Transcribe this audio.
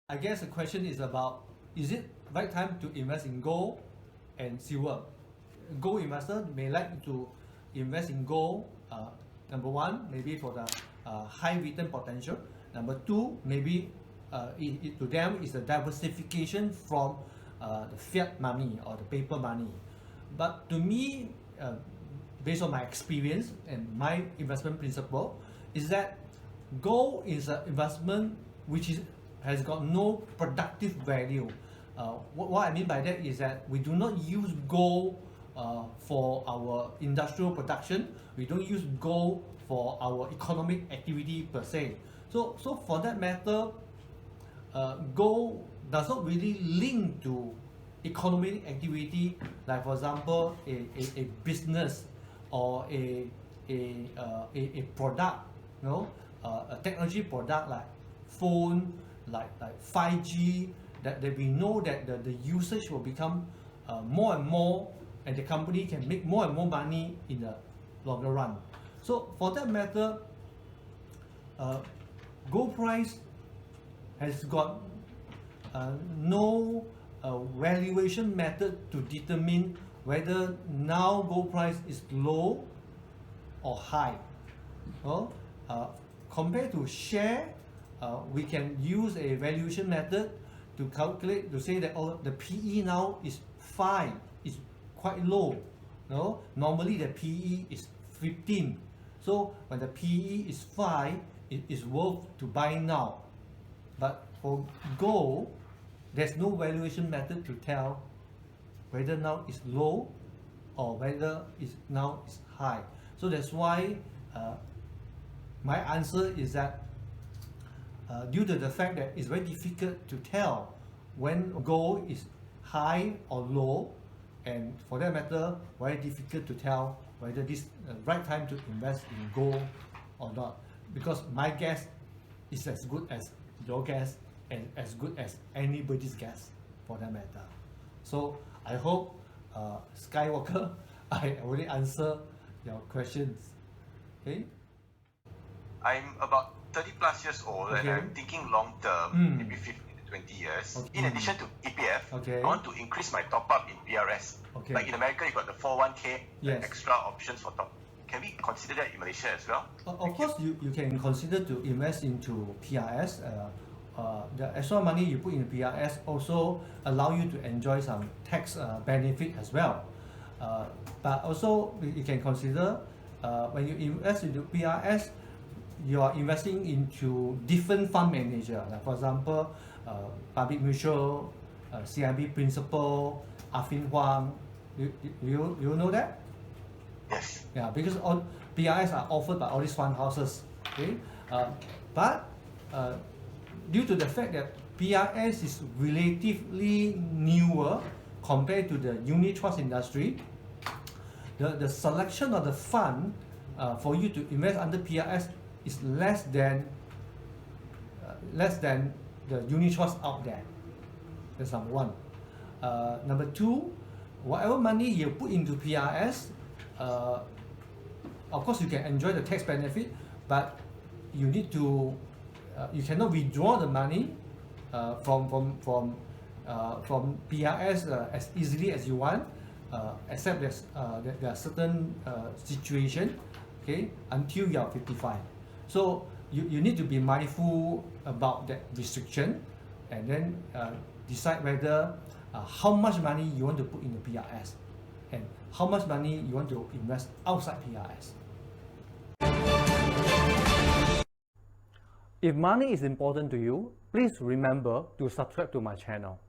I guess the question is about, is it right time to invest in gold and silver? Gold investor may like to invest in gold, number one, maybe for the high return potential. Number two, maybe to them is a diversification from the fiat money or the paper money. But to me, based on my experience and my investment principle, is that gold is an investment which has got no productive value. What I mean by that is that we do not use gold for our industrial production. We don't use gold for our economic activity per se. So for that matter, gold does not really link to economic activity, like for example a business or a product, you know, a technology product like phone, like 5G, that we know that the usage will become more and more, and the company can make more and more money in the longer run. So for that matter, gold price has got no valuation method to determine whether now gold price is low or high. Well, compared to share, we can use a valuation method to calculate, to say that the PE now is 5, is quite low. No? Normally the PE is 15. So when the PE is 5, it is worth to buy now. But for gold, there's no valuation method to tell whether now is low or whether now is high. So that's why my answer is that due to the fact that it's very difficult to tell when gold is high or low, and for that matter, very difficult to tell whether this is the right time to invest in gold or not, because my guess is as good as your guess and as good as anybody's guess for that matter. So I hope, Skywalker, I already answered your questions. Okay? I'm about 30 plus years old, okay, and I'm thinking long term, maybe 15 to 20 years. Okay. In addition to EPF, okay, I want to increase my top up in PRS. Okay. Like in America, you got the 401k, yes, extra options for top. Can we consider that in Malaysia as well? Of course, you can consider to invest into PRS. The extra money you put in PRS also allow you to enjoy some tax benefit as well. But also you can consider when you invest into PRS, you are investing into different fund manager. Like for example, Public Mutual, CIB Principal, Affin Hwang. You know that? Yes. Yeah, because all PRS are offered by all these fund houses. Okay, but due to the fact that PRS is relatively newer compared to the unit trust industry, the selection of the fund for you to invest under PRS is less than the unit trust out there. That's number one. Number two, whatever money you put into PRS, of course you can enjoy the tax benefit, but you need to you cannot withdraw the money from PRS as easily as you want, except there are certain situation, okay, until you are 55. So you need to be mindful about that restriction, and then decide whether how much money you want to put in the PRS and how much money you want to invest outside PRS. If money is important to you, please remember to subscribe to my channel.